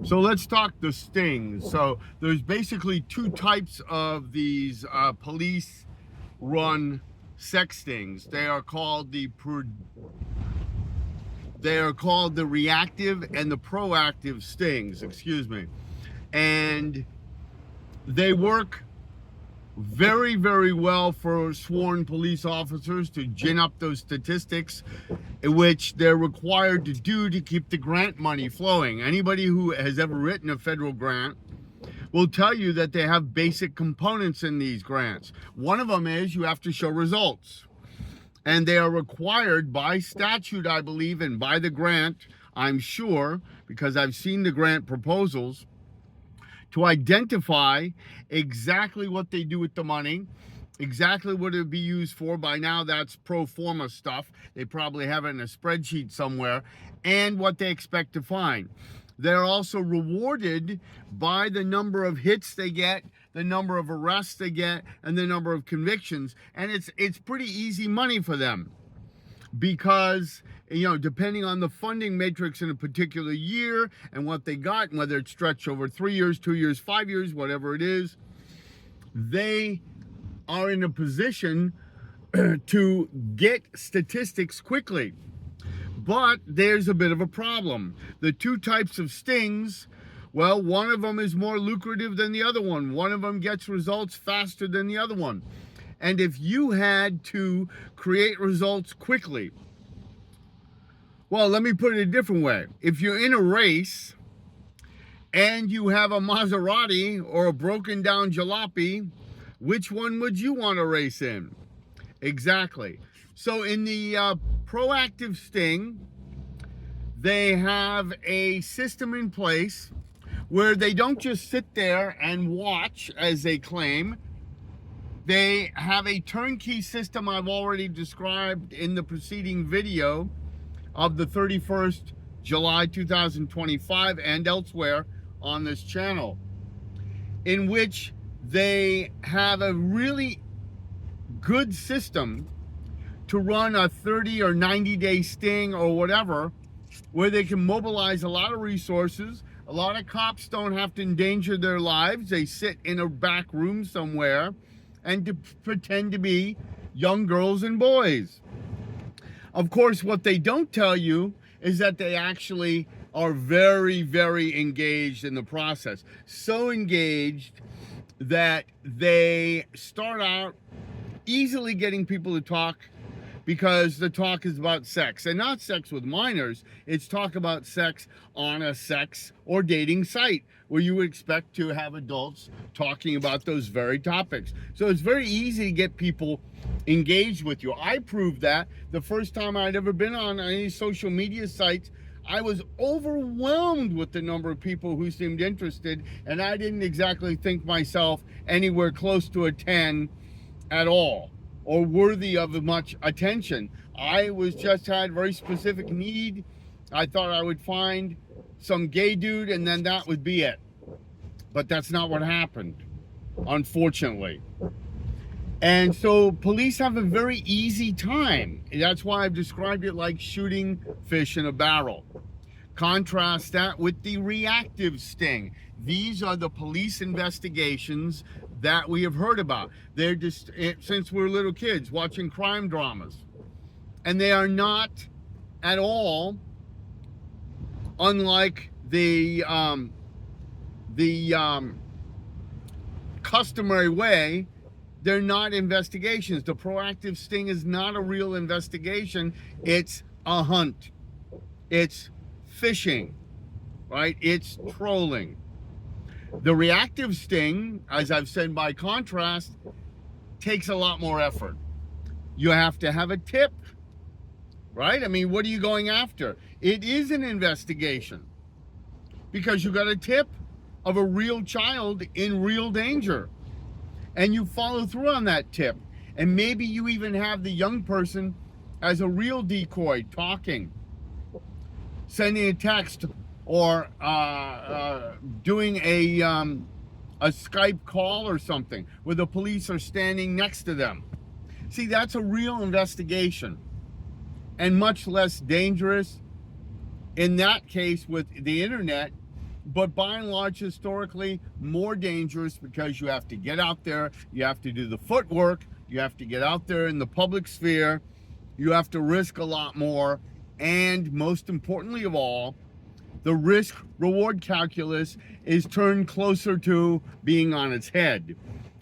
So let's talk the stings. So there's basically two types of these police-run sex stings. They are called the reactive and the proactive stings. Excuse me, and they work very, very well for sworn police officers to gin up those statistics, which they're required to do to keep the grant money flowing. Anybody who has ever written a federal grant will tell you that they have basic components in these grants. One of them is you have to show results. And they are required by statute, I believe, and by the grant, I'm sure, because I've seen the grant proposals, to identify exactly what they do with the money, exactly what it would be used for. By now, that's pro forma stuff. They probably have it in a spreadsheet somewhere, and what they expect to find. They're also rewarded by the number of hits they get, the number of arrests they get, and the number of convictions. And it's pretty easy money for them, because depending on the funding matrix in a particular year and what they got, and whether it's stretched over 3 years, 2 years, 5 years, whatever it is, they are in a position to get statistics quickly. But there's a bit of a problem. The two types of stings, well, one of them is more lucrative than the other one. One of them gets results faster than the other one. And if you had to create results quickly, well, let me put it a different way. If you're in a race and you have a Maserati or a broken down jalopy, which one would you want to race in? Exactly. So in the proactive sting, they have a system in place where they don't just sit there and watch, as they claim. They have a turnkey system I've already described in the preceding video of the 31st July 2025 and elsewhere on this channel, in which they have a really good system to run a 30 or 90-day sting or whatever, where they can mobilize a lot of resources. A lot of cops don't have to endanger their lives. They sit in a back room somewhere and to pretend to be young girls and boys. Of course, what they don't tell you is that they actually are very, very engaged in the process. So engaged that they start out easily getting people to talk, because the talk is about sex, and not sex with minors. It's talk about sex on a sex or dating site where you would expect to have adults talking about those very topics. So it's very easy to get people engaged with you. I proved that the first time I'd ever been on any social media sites. I was overwhelmed with the number of people who seemed interested, and I didn't exactly think myself anywhere close to a 10 at all, or worthy of much attention. I was just had very specific need. I thought I would find some gay dude and then that would be it. But that's not what happened, unfortunately. And so police have a very easy time. That's why I've described it like shooting fish in a barrel. Contrast that with the reactive sting. These are the police investigations that we have heard about. They're just, since we're little kids watching crime dramas. And they are not at all unlike the customary way. They're not investigations. The proactive sting is not a real investigation. It's a hunt. It's fishing, right? It's trolling. The reactive sting, as I've said, by contrast, takes a lot more effort. You have to have a tip, right? I mean, what are you going after? It is an investigation because you got a tip of a real child in real danger, and you follow through on that tip. And maybe you even have the young person as a real decoy, talking, sending a text, or doing a Skype call or something where the police are standing next to them. See, that's a real investigation, and much less dangerous. In that case, with the internet, but by and large, historically, more dangerous because you have to get out there, you have to do the footwork, you have to get out there in the public sphere, you have to risk a lot more, and most importantly of all, the risk reward calculus is turned closer to being on its head,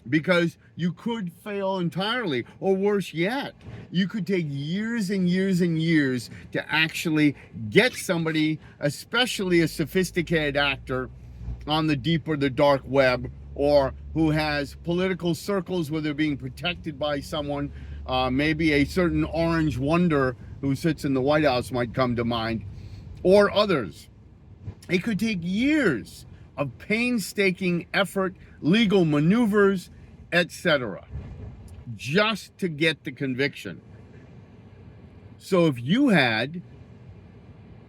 because you could fail entirely, or worse yet, you could take years and years and years to actually get somebody, especially a sophisticated actor, on the deep or the dark web, or who has political circles where they're being protected by someone, maybe a certain orange wonder who sits in the White House might come to mind, or others. It could take years of painstaking effort, legal maneuvers, etc., just to get the conviction. So if you had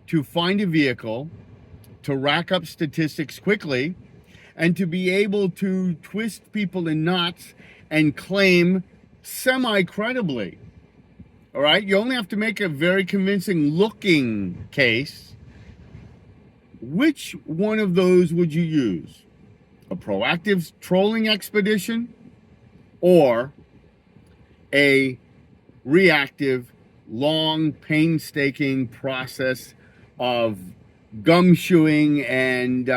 to find a vehicle to rack up statistics quickly and to be able to twist people in knots and claim semi-credibly, all right, you only have to make a very convincing looking case. Which one of those would you use? A proactive trolling expedition or a reactive, long, painstaking process of gumshoeing and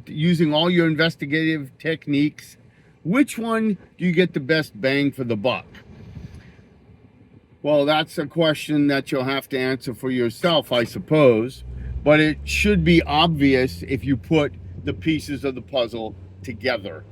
using all your investigative techniques? Which one do you get the best bang for the buck? Well, that's a question that you'll have to answer for yourself, I suppose. But it should be obvious if you put the pieces of the puzzle together.